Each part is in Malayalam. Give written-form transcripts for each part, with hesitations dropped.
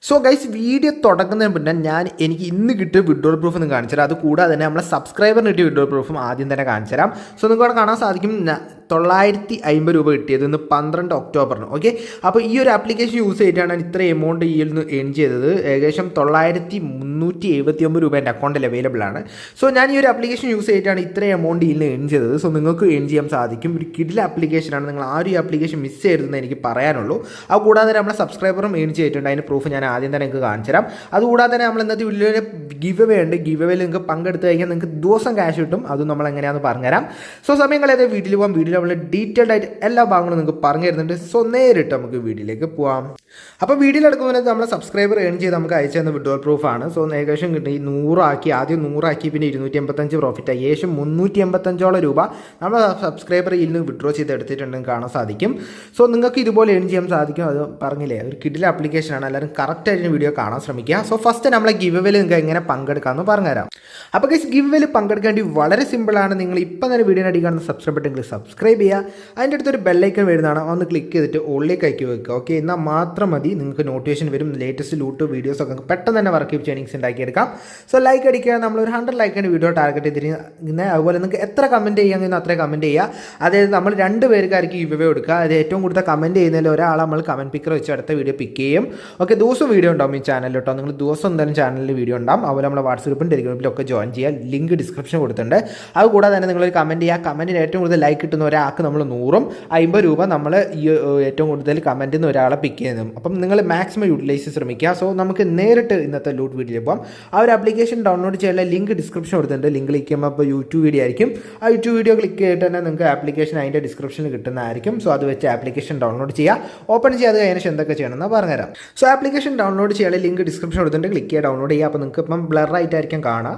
സോ ഗൈസ് വീഡിയോ തുടങ്ങുന്നതിന് മുന്നേ എനിക്ക് ഇന്ന് കിട്ടിയ വിഡ്രോൾ പ്രൂഫ് ഒന്ന് കാണിച്ചു തരാം. അത് കൂടാതെ തന്നെ നമ്മളെ സബ്സ്ക്രൈബറിന് കിട്ടിയ വിഡ്രോൾ പ്രൂഫും ആദ്യം തന്നെ കാണിച്ചു തരാം. സോ നിങ്ങൾക്ക് അവിടെ കാണാൻ സാധിക്കും 950 രൂപ കിട്ടിയത് ഇന്ന് 12 ഒക്ടോബറിന്. ഓക്കെ, അപ്പോൾ ഈ ഒരു ആപ്ലിക്കേഷൻ യൂസ് ചെയ്തിട്ടാണ് ഇത്ര എമൗണ്ട് ഈ നിന്ന് ഏൺ ചെയ്തത്. ഏകദേശം 9379 രൂപ എൻ്റെ അക്കൗണ്ടിൽ അവൈലബിൾ ആണ്. സോ ഞാൻ ഈ ഒരു ആപ്ലിക്കേഷൻ യൂസ് ചെയ്തിട്ടാണ് ഇത്ര എമൗണ്ട് ഇതിൽ ഏൺ ചെയ്തത്. സോ നിങ്ങൾക്ക് ഏൺ ചെയ്യാൻ സാധിക്കും. ഒരു കിഡിലെ ആപ്ലിക്കേഷനാണ്. നിങ്ങൾ ആ ഒരു ആപ്ലിക്കേഷൻ മിസ് ചെയ്യരുതെന്ന് എനിക്ക് പറയാനുള്ളൂ. അത് കൂടാതെ നമ്മളെ സബ്സ്ക്രൈബറും ഏൺ ചെയ്തിട്ടുണ്ട്. അതിന് പ്രൂഫ് ഞാൻ ആദ്യം തന്നെ നിങ്ങൾക്ക് കാണിച്ചു തരാം. അതുകൂടാതെ തന്നെ നമ്മൾ ഇന്നത്തെ വലിയൊരു ഗിവ് അവേ ഉണ്ട്. ഗിവ് അവേയിൽ നിങ്ങൾക്ക് പങ്കെടുത്ത് കഴിഞ്ഞാൽ നിങ്ങൾക്ക് ദിവസം ക്യാഷ് കിട്ടും. അതും നമ്മൾ എങ്ങനെയാണെന്ന് പറഞ്ഞുതരാം. സോ സമയം കളയാതെ വീട്ടിൽ പോകാം. വീട്ടിൽ നമ്മൾ ഡീറ്റെയിൽഡ് ആയിട്ട് എല്ലാ ഭാഗങ്ങളും നിങ്ങൾക്ക് പറഞ്ഞു തരുന്നുണ്ട്. സോ നേരിട്ട് നമുക്ക് വീഡിയോയിലേക്ക് പോകാം. അപ്പോൾ വീഡിയോയിൽ എടുക്കുന്നത് നമ്മളെ സബ്സ്ക്രൈബർ ഏൺ ചെയ്ത് നമുക്ക് അയച്ചു തന്ന വിഡ്രോൾ പ്രൂഫാണ്. സോ ഏകദേശം കിട്ടി 100 ആക്കി. ആദ്യം 100 ആക്കി, പിന്നെ 285 പ്രോഫിറ്റ് ആയി. ഏകദേശം 385 രൂപ നമ്മൾ സബ്സ്ക്രൈബർ ഇതിൽ നിന്ന് വിഡ്രോ ചെയ്ത് എടുത്തിട്ടുണ്ടെന്ന് കാണാൻ സാധിക്കും. സോ നിങ്ങൾക്ക് ഇതുപോലെ ഏൺ ചെയ്യാൻ സാധിക്കും. അത് പറഞ്ഞില്ലേ, ഒരു കിഡിലെ ആപ്ലിക്കേഷനാണ്. എല്ലാവരും കറക്റ്റായിട്ട് വീഡിയോ കാണാൻ ശ്രമിക്കുക. സോ ഫസ്റ്റ് നമ്മളെ ഗിവ് അവേയിൽ നിങ്ങൾക്ക് എങ്ങനെ പങ്കെടുക്കാമെന്ന് പറഞ്ഞുതരാം. അപ്പോൾ ഗൈസ് ഗിവ് അവേയിൽ പങ്കെടുക്കാൻ വേണ്ടി വളരെ സിമ്പിളാണ്. നിങ്ങൾ ഇപ്പം തന്നെ വീഡിയോ അടി കാണുന്ന സബ്സ്ക്രൈബ് ബട്ടൺ സബ്സ്ക്രൈബ് ചെയ്യുക. അതിൻ്റെ അടുത്തൊരു ബെല്ലൈക്കൺ വരുന്നതാണ്. ഒന്ന് ക്ലിക്ക് ചെയ്തിട്ട് ഓളിലേക്ക് അയക്കി വെക്കുക. ഓക്കെ, എന്നാൽ മാത്രം മതി. നിങ്ങൾക്ക് നോട്ടിഫിക്കേഷൻ വരും. ലേറ്റസ്റ്റ് ലൂട്ട് വീഡിയോസ് ഒക്കെ പെട്ടെന്ന് തന്നെ വർക്ക് ചെയ്യിച്ച് ഉണ്ടാക്കിയെടുക്കാം. സോ ലൈക്ക് അടിക്കുക. നമ്മളൊരു 100 ലൈക്കിൻ്റെ വീഡിയോ ടാർഗറ്റ് ചെയ്തിരിക്കുന്നത്. അതുപോലെ നിങ്ങൾക്ക് എത്ര കമൻറ്റ് ചെയ്യാമെന്ന് അത്രയും കമൻറ്റ് ചെയ്യുക. അതായത് നമ്മൾ 2 പേർക്കായിരിക്കും ഗിവ് അവേ കൊടുക്കുക. അത് ഏറ്റവും കൂടുതൽ കമൻറ്റ് ചെയ്യുന്നതിൽ ഒരാളെ നമ്മൾ കമൻറ്റ് പിക്കർ വെച്ച് അടുത്ത വീഡിയോ പിക്ക് ചെയ്യും. ഓക്കെ, ദിവസം വീഡിയോ ഉണ്ടാവും ഈ ചാനലിൽ കേട്ടോ. നിങ്ങൾ ദിവസം എന്തായാലും ചാനലിൽ വീഡിയോ ഉണ്ടാവും. അതുപോലെ നമ്മുടെ വാട്സ്ആപ്പ് ഗ്രൂപ്പും ടെലിഗ്രാം ഗ്രൂപ്പിലും ഒക്കെ ജോയിൻ ചെയ്യുക. ലിങ്ക് ഡിസ്ക്രിപ്ഷൻ കൊടുത്തിട്ടുണ്ട്. അതുകൂടാതെ തന്നെ നിങ്ങളൊരു കമൻറ്റ് ചെയ്യുക. കമൻറ്റിന് ഏറ്റവും കൂടുതൽ ലൈക്ക് കിട്ടുന്ന ഒരാൾക്ക് നമ്മൾ 150 രൂപ നമ്മൾ ഈ ഏറ്റവും കൂടുതൽ കമൻറ്റിൽ നിന്ന് ഒരാളെ പിക്ക് ചെയ്യുന്നതും. അപ്പം നിങ്ങൾ മാക്സിമം യൂട്ടിലൈസ് ശ്രമിക്കുക. സോ നമുക്ക് നേരിട്ട് ഇന്നത്തെ ലൂട്ട് വീഡിയോയിൽ പോകാം. ആ ഒരു ആപ്ലിക്കേഷൻ ഡൗൺലോഡ് ചെയ്യാനുള്ള ലിങ്ക് ഡിസ്ക്രിപ്ഷൻ കൊടുത്തിട്ടുണ്ട്. ലിങ്ക് ക്ലിക്ക് ചെയ്യുമ്പോൾ അപ്പോൾ യൂട്യൂബ് വീഡിയോ ആയിരിക്കും. ആ യൂട്യൂബ് വീഡിയോ ക്ലിക്ക് ചെയ്തിട്ട് തന്നെ നിങ്ങൾക്ക് ആപ്ലിക്കേഷൻ അതിൻ്റെ ഡിസ്ക്രിപ്ഷനിൽ കിട്ടുന്നതായിരിക്കും. സോ അത് വെച്ച് ആപ്ലിക്കേഷൻ ഡൗൺലോഡ് ചെയ്യുക. ഓപ്പൺ ചെയ്യാതെ കഴിഞ്ഞ ശേഷം എന്തൊക്കെ ചെയ്യണമെന്ന് പറഞ്ഞുതരാം. സോ ആപ്ലിക്കേഷൻ ഡൗൺലോഡ് ചെയ്യാനുള്ള ലിങ്ക് ഡിസ്ക്രിപ്ഷൻ കൊടുത്തിട്ട് ക്ലിക്ക് ചെയ്യുക, ഡൗൺലോഡ് ചെയ്യുക. അപ്പോൾ നിങ്ങൾക്ക് ഇപ്പം ബ്ലറായിട്ടായിരിക്കും കാണുക.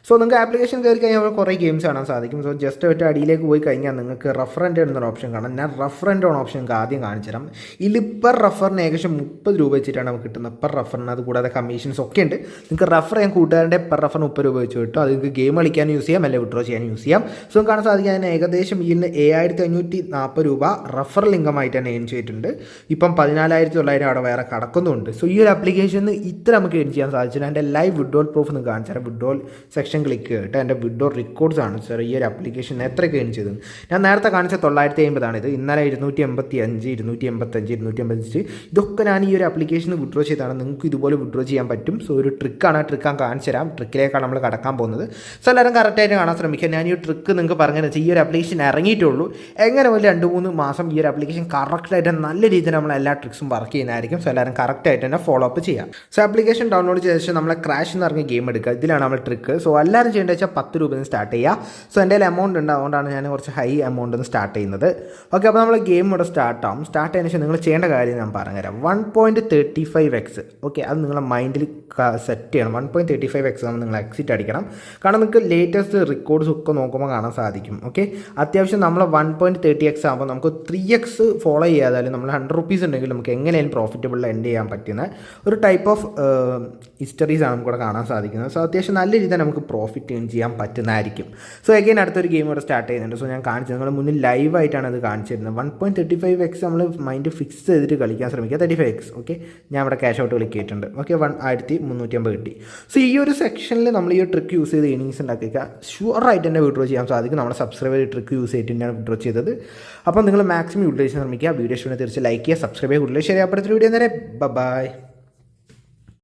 സോ നിങ്ങൾക്ക് ആപ്ലിക്കേഷൻ കയറി കഴിഞ്ഞാൽ കുറേ ഗെയിംസ് കാണാൻ സാധിക്കും. സോ ജസ്റ്റ് ഒറ്റ അടിയിലേക്ക് പോയി കഴിഞ്ഞാൽ നിങ്ങൾക്ക് റഫറൻറ്റ് എന്നൊരു ഓപ്ഷൻ കാണാം. ഞാൻ റഫറൻറ്റ് ഓൺ ഓപ്ഷൻ ആദ്യം കാണിച്ചു തരാം. ഇതിൽ പെർ റഫറിന് ഏകദേശം 30 രൂപ വെച്ചിട്ടാണ് നമുക്ക് കിട്ടുന്നത് പെർ റഫറിന്. അത് കൂടാതെ കമ്മീഷൻസ് ഒക്കെ ഉണ്ട്. നിങ്ങൾക്ക് റഫർ ചെയ്യാൻ കൂട്ടുകാരുടെ പെർ റഫറിന് 30 രൂപ വെച്ച് കിട്ടും. അത് നിങ്ങൾക്ക് ഗെയിം കളിക്കാൻ യൂസ് ചെയ്യാം, അല്ലെങ്കിൽ വിഡ്രോ ചെയ്യാൻ യൂസ് ചെയ്യാം. സോ കാണാൻ സാധിക്കും അതിന് ഏകദേശം ഇതിന് 7540 രൂപ റഫറൽ ഇൻകമായിട്ട് തന്നെ ഏൺ ചെയ്തിട്ടുണ്ട്. ഇപ്പം 14,900 അവിടെ വേറെ കടക്കുന്നുണ്ട്. സോ ഈ ഒരു ആപ്ലിക്കേഷന് ഇത്ര നമുക്ക് ഏൺ ചെയ്യാൻ സാധിച്ചില്ല. എൻ്റെ ലൈവ് വിഡ്രോൾ പ്രൂഫ് ഒന്ന് കാണിച്ചു തരാം. വിഡ്രോൾ സെക്ഷൻ ക്ലിക്ക് ചെയ്തിട്ട് എൻ്റെ വിഡ്രോ റെക്കോർഡ്സ് ആണ് സാർ ഈ ഒരു ആപ്ലിക്കേഷൻ എത്രയൊക്കെ ഏൺ ചെയ്തത്. ഞാൻ നേരത്തെ കാണിച്ച 950 ഇത്. ഇന്നലെ 285, 285 ഇതൊക്കെ ഞാൻ ഈ ഒരു ആപ്ലിക്കേഷന് വിഡ്രോ ചെയ്താണ്. നിങ്ങൾക്ക് ഇതുപോലെ വിഡ്രോ ചെയ്യാൻ പറ്റും. സോ ഒരു ട്രിക്കാണ്. ആ ട്രിക്ക് ഞാൻ കാണിച്ചു തരാം. ട്രിക്കിലേക്കാണ് നമ്മൾ കടക്കാൻ പോകുന്നത്. സോ എല്ലാവരും കറക്റ്റായിട്ട് കാണാൻ ശ്രമിക്കുക. ഞാൻ ഈ ട്രിക്ക് നിങ്ങൾക്ക് പറഞ്ഞു വെച്ചാൽ ഈ ഒരു ആപ്ലിക്കേഷൻ ഇറങ്ങിയിട്ടുള്ളൂ. എങ്ങനെ ഒരു 2-3 മാസം ഈ ഒരു ആപ്ലിക്കേഷൻ കറക്റ്റായിട്ട് നല്ല രീതിയിൽ നമ്മൾ എല്ലാ ട്രിക്സും വർക്ക് ചെയ്യുന്നതായിരിക്കും. സോ എല്ലാവരും കറക്റ്റായിട്ട് തന്നെ ഫോളോ അപ്പ് ചെയ്യാം. സോ ആപ്ലിക്കേഷൻ ഡൗൺലോഡ് ചെയ്ത ശേഷം നമ്മളെ ക്രാഷ് എന്ന് പറഞ്ഞ ഗെയിം എടുക്കുക. ഇതിലാണ് നമ്മൾ ട്രിക്ക്. സോ എല്ലാവരും ചെയ്യേണ്ടത് വെച്ചാൽ 10 രൂപയിൽ നിന്ന് സ്റ്റാർട്ട് ചെയ്യുക. സോ എൻ്റെ എമൗണ്ട് ഉണ്ട്, അതുകൊണ്ടാണ് ഞാൻ കുറച്ച് ഹൈ എമൗണ്ട് നിന്ന് സ്റ്റാർട്ട് ചെയ്യുന്നത്. ഓക്കെ, അപ്പോൾ നമ്മൾ ഗെയിം ഇവിടെ സ്റ്റാർട്ട് ആവും. സ്റ്റാർട്ട് ചെയ്തതിന് ശേഷം നിങ്ങൾ ചെയ്യേണ്ട കാര്യം ഞാൻ പറഞ്ഞുതരാം. 1.35x. ഓക്കെ, അത് നിങ്ങളെ മൈൻഡിൽ സെറ്റ് ചെയ്യണം. 1.35x ആകുമ്പോൾ നിങ്ങൾ എക്സിറ്റ് അടിക്കണം. കാരണം നിങ്ങൾക്ക് ലേറ്റസ്റ്റ് റെക്കോർഡ്സ് ഒക്കെ നോക്കുമ്പോൾ കാണാൻ സാധിക്കും. ഓക്കെ, അത്യാവശ്യം നമ്മൾ 1.30x ആകുമ്പോൾ നമുക്ക് 3x ഫോളോ ചെയ്യാതായാലും നമ്മൾ 100 റുപ്പീസ് ഉണ്ടെങ്കിൽ നമുക്ക് എങ്ങനെയാലും പ്രോഫിറ്റബിൾ എൻഡ് ചെയ്യാൻ പറ്റുന്ന ഒരു ടൈപ്പ് ഓഫ് ഹിസ്റ്ററീസ് ആണ് നമുക്കിവിടെ കാണാൻ സാധിക്കുന്നത്. സോ അത്യാവശ്യം നല്ല രീതിയിൽ നമുക്ക് പ്രോഫിറ്റ് ഏൺ ചെയ്യാൻ പറ്റുന്നതായിരിക്കും. സോ അഗൈൻ അടുത്തൊരു ഗെയിം ഇവിടെ സ്റ്റാർട്ട് ചെയ്യുന്നുണ്ട്. സോ ഞാൻ കാണിച്ചത് നിങ്ങളുടെ മുന്നിൽ ലൈവായിട്ടാണ് അത് കാണിച്ചിരുന്നത്. 1.35x നമ്മൾ മൈൻഡ് ഫിക്സ് ചെയ്തിട്ട് കളിക്കാൻ ശ്രമിക്കുക. 35x. ഓക്കെ, ഞാൻ ഇവിടെ ക്യാഷ് ഔട്ട് ക്ലിക്ക് ചെയ്തിട്ടുണ്ട്. ഓക്കെ, 1350 കിട്ടി. സോ ഈ ഒരു സെക്ഷനിൽ നമ്മൾ ഈ ഒരു ട്രിക്ക് യൂസ് ചെയ്ത് ഏണിങ്സ് ഉണ്ടാക്കിക്കുക. ഷുവറായിട്ട് തന്നെ വിഡ്രോ ചെയ്യാൻ സാധിക്കും. നമ്മുടെ സബ്സ്ക്രൈബർ ട്രിക്ക് യൂസ് ചെയ്തിട്ട് തന്നെയാണ് വിഡ്രോ ചെയ്തത്. അപ്പോൾ നിങ്ങൾ മാക്സിമം യൂട്ടിലൈസ് ശ്രമിക്കുക. വീഡിയോ ഇഷ്ടമായി തീർച്ചയായും ലൈക്ക് ചെയ്യുക, സബ്സ്ക്രൈബ് ചെയ്യുക, കൂടുതൽ ശരിയാപ്പെടുത്തൊരു വീഡിയോ നേരെ ബൈ.